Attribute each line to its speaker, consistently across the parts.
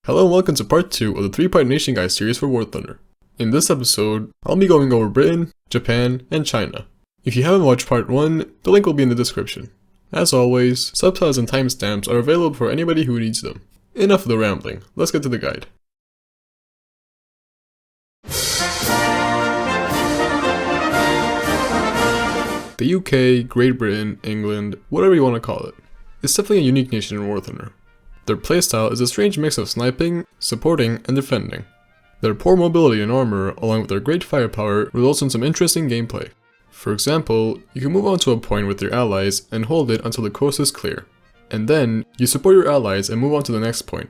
Speaker 1: Hello and welcome to part 2 of the 3-part Nation Guide series for War Thunder. In this episode, I'll be going over Britain, Japan, and China. If you haven't watched part 1, the link will be in the description. As always, subtitles and timestamps are available for anybody who needs them. Enough of the rambling, let's get to the guide. The UK, Great Britain, England, whatever you want to call it, is definitely a unique nation in War Thunder. Their playstyle is a strange mix of sniping, supporting, and defending. Their poor mobility and armor, along with their great firepower, results in some interesting gameplay. For example, you can move on to a point with your allies and hold it until the coast is clear. And then, you support your allies and move on to the next point.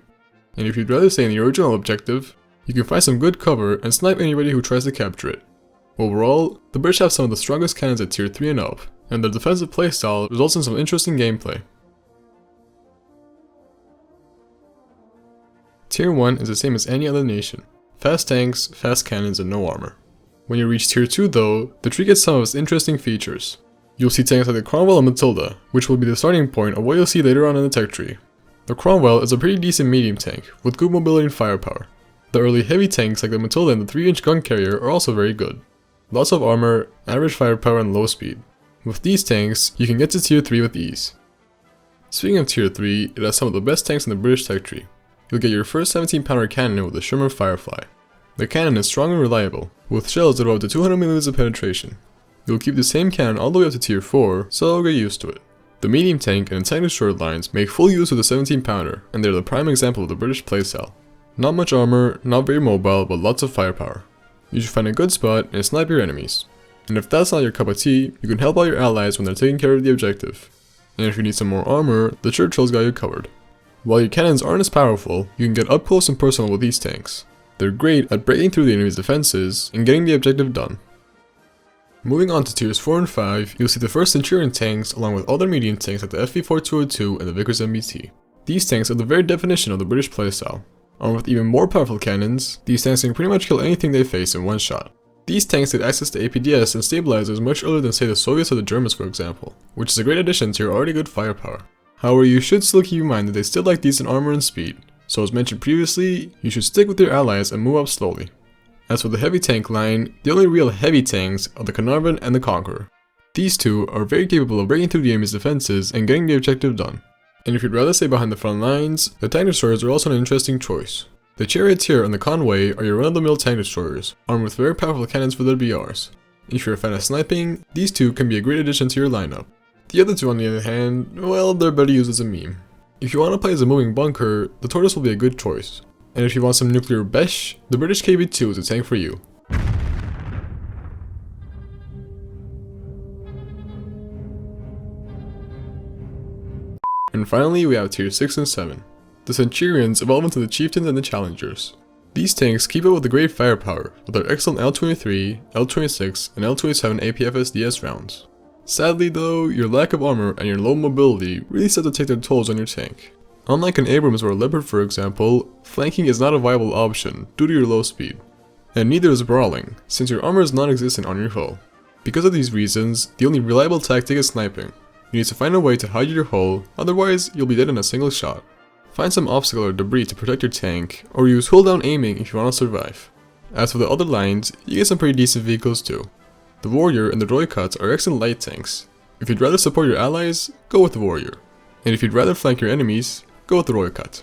Speaker 1: And if you'd rather stay in the original objective, you can find some good cover and snipe anybody who tries to capture it. Overall, the British have some of the strongest cannons at tier 3 and up, and their defensive playstyle results in some interesting gameplay. Tier 1 is the same as any other nation. Fast tanks, fast cannons, and no armor. When you reach tier 2 though, the tree gets some of its interesting features. You'll see tanks like the Cromwell and Matilda, which will be the starting point of what you'll see later on in the tech tree. The Cromwell is a pretty decent medium tank, with good mobility and firepower. The early heavy tanks like the Matilda and the 3-inch gun carrier are also very good. Lots of armor, average firepower, and low speed. With these tanks, you can get to tier 3 with ease. Speaking of tier 3, it has some of the best tanks in the British tech tree. You'll get your first 17-pounder cannon with the Shimmer Firefly. The cannon is strong and reliable, with shells that have up to 200mm of penetration. You'll keep the same cannon all the way up to tier 4, so get used to it. The medium tank and tank destroyer lines make full use of the 17-pounder, and they're the prime example of the British playstyle. Not much armor, not very mobile, but lots of firepower. You should find a good spot and snipe your enemies. And if that's not your cup of tea, you can help out your allies when they're taking care of the objective. And if you need some more armor, the Churchill's got you covered. While your cannons aren't as powerful, you can get up close and personal with these tanks. They're great at breaking through the enemy's defenses and getting the objective done. Moving on to tiers 4 and 5, you'll see the first Centurion tanks along with other medium tanks like the FV4202 and the Vickers MBT. These tanks are the very definition of the British playstyle. Armed with even more powerful cannons, these tanks can pretty much kill anything they face in one shot. These tanks get access to APDS and stabilizers much earlier than say the Soviets or the Germans for example, which is a great addition to your already good firepower. However, you should still keep in mind that they still lack decent armor and speed, so as mentioned previously, you should stick with your allies and move up slowly. As for the heavy tank line, the only real heavy tanks are the Carnarvon and the Conqueror. These two are very capable of breaking through the enemy's defenses and getting the objective done. And if you'd rather stay behind the front lines, the tank destroyers are also an interesting choice. The Charioteer and the Conway are your run-of-the-mill tank destroyers, armed with very powerful cannons for their BRs. If you're a fan of sniping, these two can be a great addition to your lineup. The other two on the other hand, well, they're better used as a meme. If you want to play as a moving bunker, the Tortoise will be a good choice. And if you want some nuclear besh, the British KB2 is a tank for you. And finally, we have tier 6 and 7. The Centurions evolve into the Chieftains and the Challengers. These tanks keep up with the great firepower, with their excellent L23, L26, and L27 APFSDS rounds. Sadly though, your lack of armor and your low mobility really start to take their tolls on your tank. Unlike an Abrams or a Leopard for example, flanking is not a viable option due to your low speed. And neither is brawling, since your armor is non-existent on your hull. Because of these reasons, the only reliable tactic is sniping. You need to find a way to hide your hull, otherwise you'll be dead in a single shot. Find some obstacle or debris to protect your tank, or use hold down aiming if you want to survive. As for the other lines, you get some pretty decent vehicles too. The Warrior and the Roycuts are excellent light tanks. If you'd rather support your allies, go with the Warrior. And if you'd rather flank your enemies, go with the Roycut.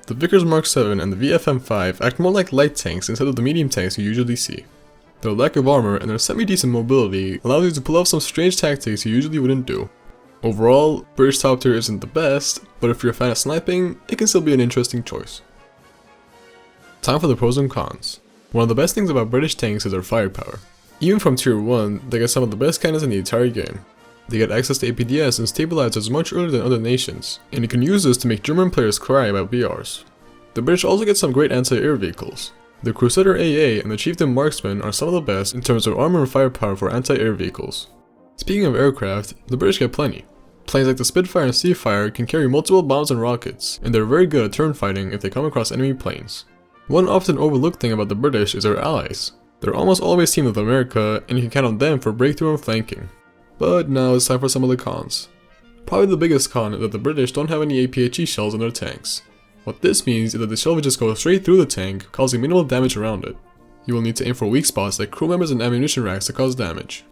Speaker 1: The Vickers Mark 7 and the VFM5 act more like light tanks instead of the medium tanks you usually see. Their lack of armor and their semi-decent mobility allows you to pull off some strange tactics you usually wouldn't do. Overall, British top tier isn't the best, but if you're a fan of sniping, it can still be an interesting choice. Time for the pros and cons. One of the best things about British tanks is their firepower. Even from tier 1, they get some of the best cannons in the entire game. They get access to APDS and stabilizers much earlier than other nations, and you can use this to make German players cry about BRs. The British also get some great anti-air vehicles. The Crusader AA and the Chieftain Marksman are some of the best in terms of armor and firepower for anti-air vehicles. Speaking of aircraft, the British get plenty. Planes like the Spitfire and Seafire can carry multiple bombs and rockets, and they're very good at turn fighting if they come across enemy planes. One often overlooked thing about the British is their allies. They're almost always teamed with America, and you can count on them for breakthrough and flanking. But now it's time for some of the cons. Probably the biggest con is that the British don't have any APHE shells in their tanks. What this means is that the shell will just go straight through the tank, causing minimal damage around it. You will need to aim for weak spots like crew members and ammunition racks to cause damage.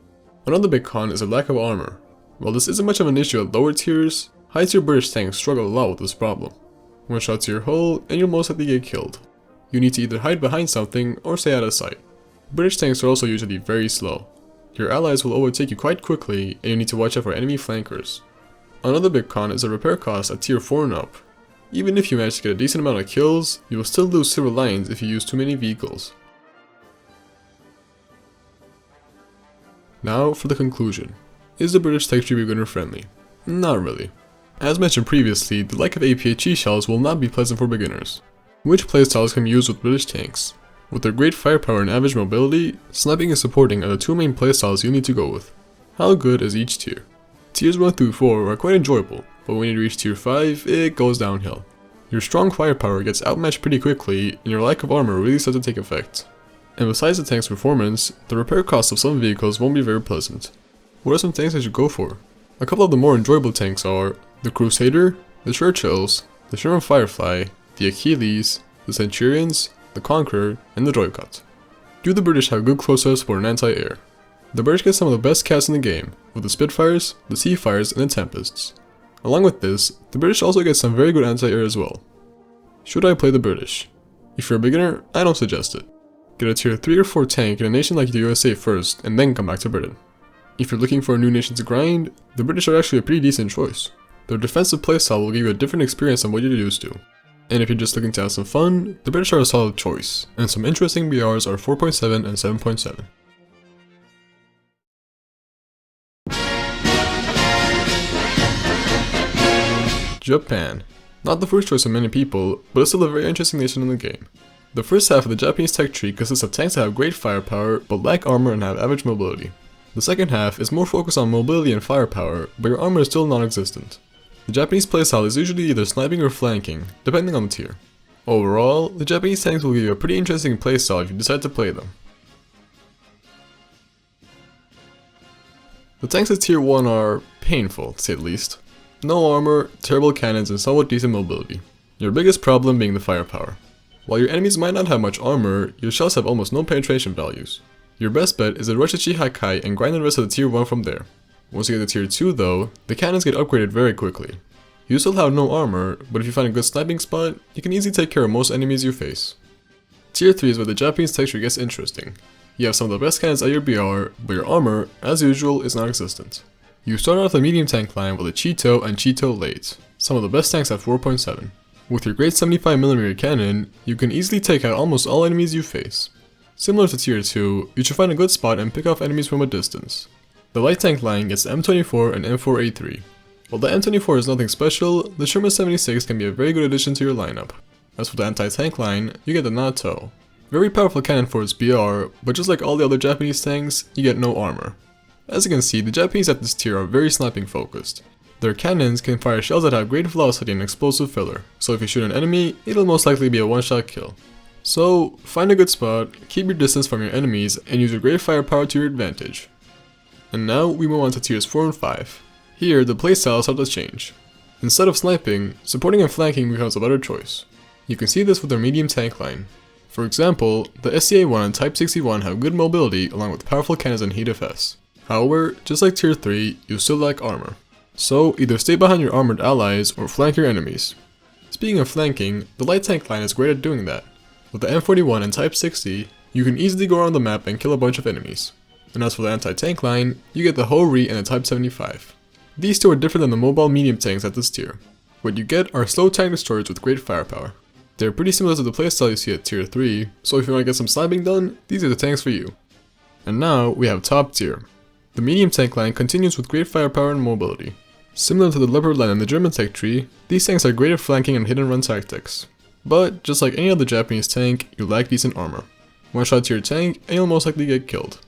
Speaker 1: Another big con is a lack of armor. While this isn't much of an issue at lower tiers, high tier British tanks struggle a lot with this problem. One shot to your hull and you'll most likely get killed. You need to either hide behind something or stay out of sight. British tanks are also usually very slow. Your allies will overtake you quite quickly and you need to watch out for enemy flankers. Another big con is the repair costs at tier 4 and up. Even if you manage to get a decent amount of kills, you will still lose silver lines if you use too many vehicles. Now for the conclusion. Is the British tech tree beginner friendly? Not really. As mentioned previously, the lack of APHE shells will not be pleasant for beginners. Which playstyles can be used with British tanks? With their great firepower and average mobility, sniping and supporting are the two main playstyles you need to go with. How good is each tier? Tiers 1 through 4 are quite enjoyable, but when you reach tier 5, it goes downhill. Your strong firepower gets outmatched pretty quickly, and your lack of armor really starts to take effect. And besides the tank's performance, the repair costs of some vehicles won't be very pleasant. What are some tanks I should go for? A couple of the more enjoyable tanks are the Crusader, the Churchills, the Sherman Firefly, the Achilles, the Centurions, the Conqueror, and the Droidkat. Do the British have good close-air support and anti-air? The British get some of the best cats in the game, with the Spitfires, the Seafires, and the Tempests. Along with this, the British also get some very good anti-air as well. Should I play the British? If you're a beginner, I don't suggest it. Get a tier 3 or 4 tank in a nation like the USA first, and then come back to Britain. If you're looking for a new nation to grind, the British are actually a pretty decent choice. Their defensive playstyle will give you a different experience than what you're used to. And if you're just looking to have some fun, the British are a solid choice, and some interesting BRs are 4.7 and 7.7. Japan. Not the first choice of many people, but it's still a very interesting nation in the game. The first half of the Japanese tech tree consists of tanks that have great firepower, but lack armor and have average mobility. The second half is more focused on mobility and firepower, but your armor is still non-existent. The Japanese playstyle is usually either sniping or flanking, depending on the tier. Overall, the Japanese tanks will give you a pretty interesting playstyle if you decide to play them. The tanks at tier 1 are painful, to say the least. No armor, terrible cannons, and somewhat decent mobility. Your biggest problem being the firepower. While your enemies might not have much armor, your shells have almost no penetration values. Your best bet is to rush to Chihakai and grind the rest of the tier 1 from there. Once you get to tier 2 though, the cannons get upgraded very quickly. You still have no armor, but if you find a good sniping spot, you can easily take care of most enemies you face. Tier 3 is where the Japanese tech tree gets interesting. You have some of the best cannons at your BR, but your armor, as usual, is non-existent. You start off the medium tank line with a Cheeto and Cheeto Late, some of the best tanks at 4.7. With your great 75mm cannon, you can easily take out almost all enemies you face. Similar to tier 2, you should find a good spot and pick off enemies from a distance. The light tank line gets the M24 and M4A3. While the M24 is nothing special, the Sherman 76 can be a very good addition to your lineup. As for the anti-tank line, you get the Nato. Very powerful cannon for its BR, but just like all the other Japanese tanks, you get no armor. As you can see, the Japanese at this tier are very sniping focused. Their cannons can fire shells that have great velocity and explosive filler, so if you shoot an enemy, it'll most likely be a one-shot kill. So, find a good spot, keep your distance from your enemies, and use your great firepower to your advantage. And now we move on to tiers 4 and 5. Here, the playstyles start to change. Instead of sniping, supporting and flanking becomes a better choice. You can see this with their medium tank line. For example, the SCA-1 and Type 61 have good mobility along with powerful cannons and heat FS. However, just like tier 3, you still lack armor. So, either stay behind your armored allies or flank your enemies. Speaking of flanking, the light tank line is great at doing that. With the M41 and Type 60, you can easily go around the map and kill a bunch of enemies. And as for the anti-tank line, you get the Ho-Ri and the Type 75. These two are different than the mobile medium tanks at this tier. What you get are slow tank destroyers with great firepower. They're pretty similar to the playstyle you see at tier 3, so if you want to get some sniping done, these are the tanks for you. And now, we have top tier. The medium tank line continues with great firepower and mobility. Similar to the Leopard line and the German tech tree, these tanks are great at flanking and hit and run tactics. But, just like any other Japanese tank, you lack decent armor. One shot to your tank, and you'll most likely get killed.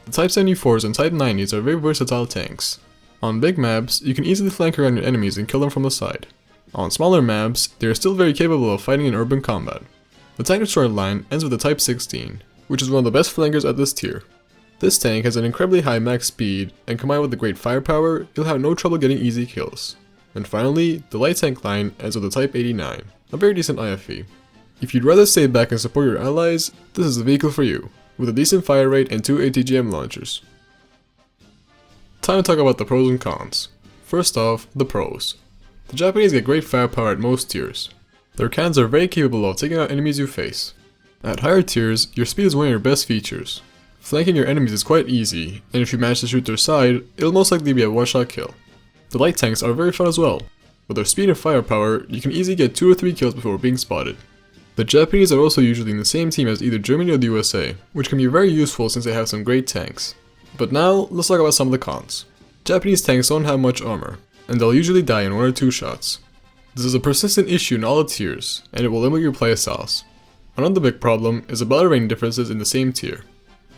Speaker 1: The Type 74s and Type 90s are very versatile tanks. On big maps, you can easily flank around your enemies and kill them from the side. On smaller maps, they are still very capable of fighting in urban combat. The tank destroyer line ends with the Type 16, which is one of the best flankers at this tier. This tank has an incredibly high max speed, and combined with the great firepower, you'll have no trouble getting easy kills. And finally, the light tank line ends with the Type 89. a very decent IFV. If you'd rather stay back and support your allies, this is the vehicle for you, with a decent fire rate and 2 ATGM launchers. Time to talk about the pros and cons. First off, the pros. The Japanese get great firepower at most tiers. Their cannons are very capable of taking out enemies you face. At higher tiers, your speed is one of your best features. Flanking your enemies is quite easy, and if you manage to shoot their side, it'll most likely be a one-shot kill. The light tanks are very fun as well. With their speed and firepower, you can easily get 2 or 3 kills before being spotted. The Japanese are also usually in the same team as either Germany or the USA, which can be very useful since they have some great tanks. But now, let's talk about some of the cons. Japanese tanks don't have much armor, and they'll usually die in 1 or 2 shots. This is a persistent issue in all the tiers, and it will limit your playstyles. Another big problem is the battle rating differences in the same tier.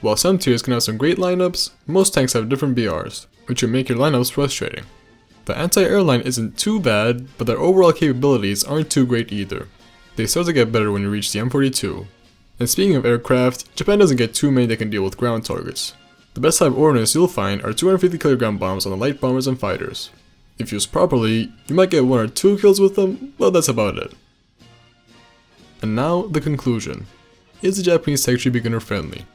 Speaker 1: While some tiers can have some great lineups, most tanks have different BRs, which will make your lineups frustrating. The anti-air line isn't too bad, but their overall capabilities aren't too great either. They start to get better when you reach the M42. And speaking of aircraft, Japan doesn't get too many that can deal with ground targets. The best type of ordnance you'll find are 250 kg bombs on the light bombers and fighters. If used properly, you might get 1 or 2 kills with them, but that's about it. And now, the conclusion. Is the Japanese tech tree beginner friendly?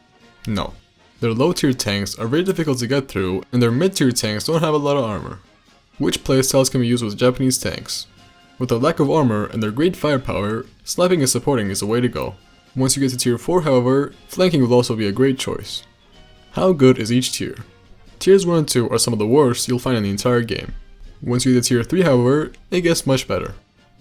Speaker 1: No. Their low tier tanks are very difficult to get through, and their mid tier tanks don't have a lot of armor. Which playstyles can be used with Japanese tanks? With their lack of armor and their great firepower, sniping and supporting is the way to go. Once you get to tier 4 however, flanking will also be a great choice. How good is each tier? Tiers 1 and 2 are some of the worst you'll find in the entire game. Once you get to tier 3 however, it gets much better.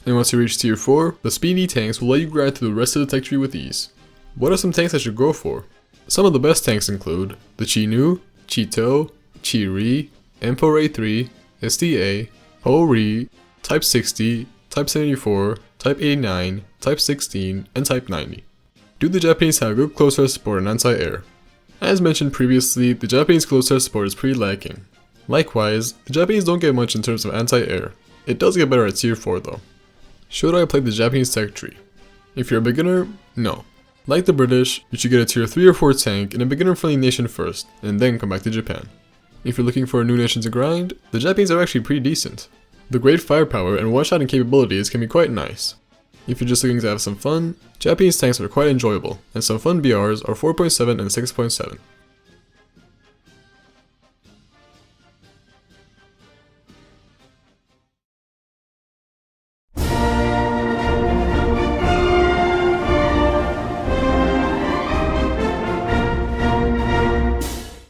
Speaker 1: And once you reach tier 4, the speedy tanks will let you grab through the rest of the tech tree with ease. What are some tanks I should go for? Some of the best tanks include the Chi-Nu, Chi-To, Chi-Ri, M4A3, SDA, Ho-Ri, Type 60, Type 74, Type 89, Type 16, and Type 90. Do the Japanese have good close air support and anti-air? As mentioned previously, the Japanese close air support is pretty lacking. Likewise, the Japanese don't get much in terms of anti-air. It does get better at tier 4 though. Should I play the Japanese tech tree? If you're a beginner, no. Like the British, you should get a tier 3 or 4 tank in a beginner-friendly nation first, and then come back to Japan. If you're looking for a new nation to grind, the Japanese are actually pretty decent. The great firepower and one-shotting capabilities can be quite nice. If you're just looking to have some fun, Japanese tanks are quite enjoyable, and some fun BRs are 4.7 and 6.7.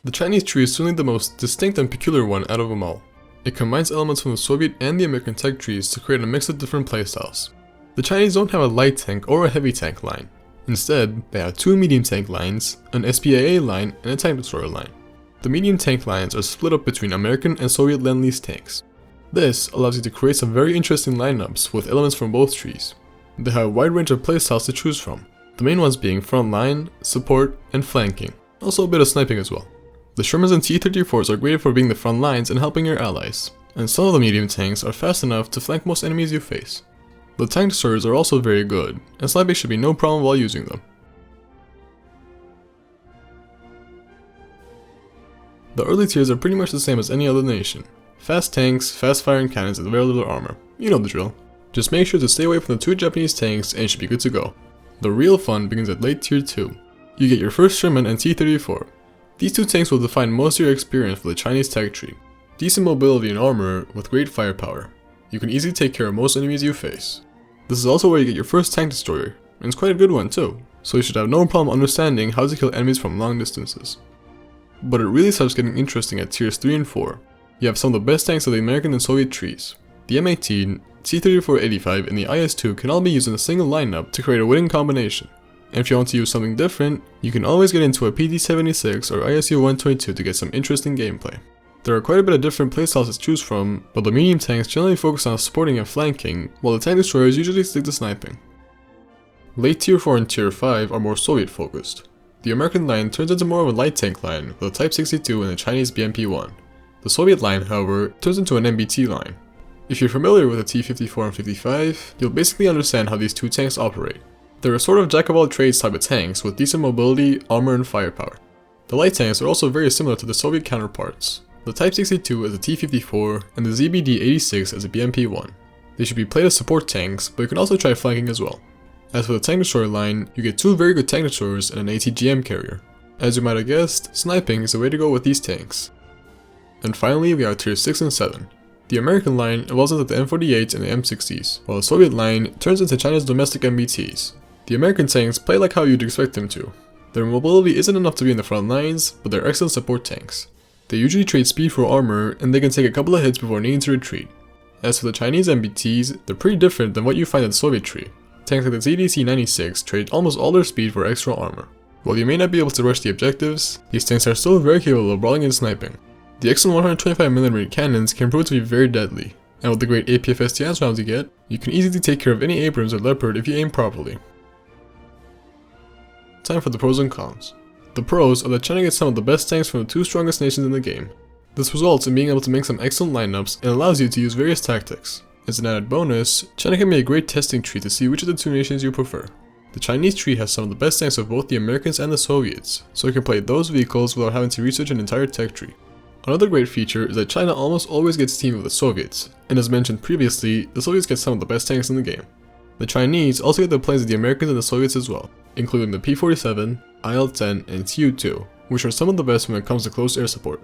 Speaker 1: The Chinese tree is certainly the most distinct and peculiar one out of them all. It combines elements from the Soviet and the American tech trees to create a mix of different playstyles. The Chinese don't have a light tank or a heavy tank line. Instead, they have 2 medium tank lines, an SPAA line, and a tank destroyer line. The medium tank lines are split up between American and Soviet Lend-Lease tanks. This allows you to create some very interesting lineups with elements from both trees. They have a wide range of playstyles to choose from, the main ones being front line, support, and flanking, also a bit of sniping as well. The Shermans and T-34s are great for being the front lines and helping your allies, and some of the medium tanks are fast enough to flank most enemies you face. The tank destroyers are also very good, and sniping should be no problem while using them. The early tiers are pretty much the same as any other nation. Fast tanks, fast firing cannons, and very little armor. You know the drill. Just make sure to stay away from the 2 Japanese tanks and you should be good to go. The real fun begins at late tier 2. You get your first Sherman and T-34. These 2 tanks will define most of your experience for the Chinese tech tree. Decent mobility and armor with great firepower. You can easily take care of most enemies you face. This is also where you get your first tank destroyer, and it's quite a good one too, so you should have no problem understanding how to kill enemies from long distances. But it really starts getting interesting at tiers 3 and 4. You have some of the best tanks of the American and Soviet trees. The M18, T-34-85, and the IS-2 can all be used in a single lineup to create a winning combination. And if you want to use something different, you can always get into a PT-76 or ISU-122 to get some interesting gameplay. There are quite a bit of different playstyles to choose from, but the medium tanks generally focus on supporting and flanking, while the tank destroyers usually stick to sniping. Late tier 4 and tier 5 are more Soviet focused. The American line turns into more of a light tank line with a Type 62 and a Chinese BMP-1. The Soviet line, however, turns into an MBT line. If you're familiar with the T-54 and 55, you'll basically understand how these 2 tanks operate. They're a sort of jack-of-all-trades type of tanks with decent mobility, armor, and firepower. The light tanks are also very similar to the Soviet counterparts. The Type 62 as a T-54 and the ZBD-86 as a BMP-1. They should be played as support tanks, but you can also try flanking as well. As for the tank destroyer line, you get 2 very good tank destroyers and an ATGM carrier. As you might have guessed, sniping is the way to go with these tanks. And finally, we have tier 6 and 7. The American line evolves into the M48s and the M60s, while the Soviet line turns into China's domestic MBTs. The American tanks play like how you'd expect them to. Their mobility isn't enough to be in the front lines, but they're excellent support tanks. They usually trade speed for armor, and they can take a couple of hits before needing to retreat. As for the Chinese MBTs, they're pretty different than what you find in the Soviet tree. Tanks like the ZDC-96 trade almost all their speed for extra armor. While you may not be able to rush the objectives, these tanks are still very capable of brawling and sniping. The excellent 125mm cannons can prove to be very deadly, and with the great APFSTS rounds you get, you can easily take care of any Abrams or Leopard if you aim properly. Time for the pros and cons. The pros are that China gets some of the best tanks from the 2 strongest nations in the game. This results in being able to make some excellent lineups and allows you to use various tactics. As an added bonus, China can be a great testing tree to see which of the 2 nations you prefer. The Chinese tree has some of the best tanks of both the Americans and the Soviets, so you can play those vehicles without having to research an entire tech tree. Another great feature is that China almost always gets teamed with the Soviets, and as mentioned previously, the Soviets get some of the best tanks in the game. The Chinese also get the planes of the Americans and the Soviets as well, including the P-47, IL-10, and Tu-2, which are some of the best when it comes to close air support.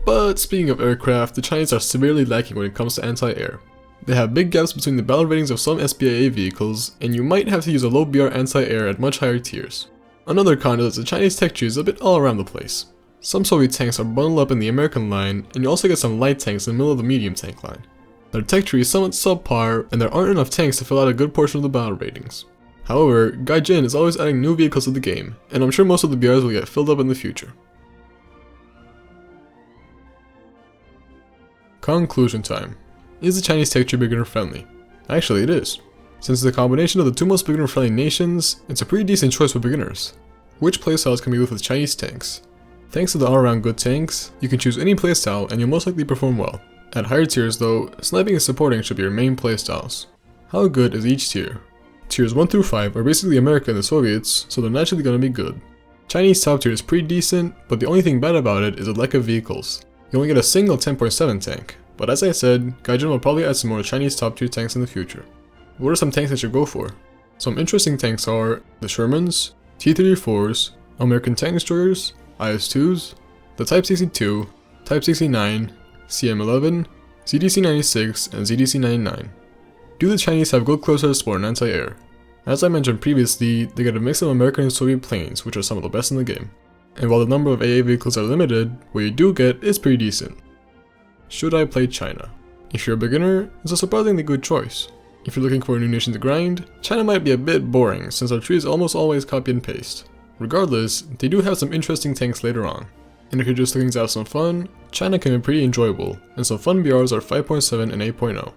Speaker 1: But speaking of aircraft, the Chinese are severely lacking when it comes to anti-air. They have big gaps between the battle ratings of some SPIA vehicles, and you might have to use a low BR anti-air at much higher tiers. Another con is that the Chinese tech tree is a bit all around the place. Some Soviet tanks are bundled up in the American line, and you also get some light tanks in the middle of the medium tank line. Their tech tree is somewhat subpar, and there aren't enough tanks to fill out a good portion of the battle ratings. However, Gaijin is always adding new vehicles to the game, and I'm sure most of the BRs will get filled up in the future. Conclusion time. Is the Chinese tech tree beginner friendly? Actually, it is. Since it's a combination of the 2 most beginner friendly nations, it's a pretty decent choice for beginners. Which playstyles can be used with Chinese tanks? Thanks to the all-around good tanks, you can choose any playstyle and you'll most likely perform well. At higher tiers though, sniping and supporting should be your main playstyles. How good is each tier? Tiers 1 through 5 are basically America and the Soviets, so they're naturally gonna be good. Chinese top tier is pretty decent, but the only thing bad about it is the lack of vehicles. You only get a single 10.7 tank, but as I said, Gaijin will probably add some more Chinese top tier tanks in the future. What are some tanks that you should go for? Some interesting tanks are the Shermans, T-34s, American tank destroyers, IS-2s, the Type 62, Type 69, CM-11, ZDC-96, and ZDC-99. Do the Chinese have good close air support and anti-air? As I mentioned previously, they get a mix of American and Soviet planes, which are some of the best in the game. And while the number of AA vehicles are limited, what you do get is pretty decent. Should I play China? If you're a beginner, it's a surprisingly good choice. If you're looking for a new nation to grind, China might be a bit boring since our tree is almost always copy and paste. Regardless, they do have some interesting tanks later on. And if you're just looking to have some fun, China can be pretty enjoyable, and some fun BRs are 5.7 and 8.0.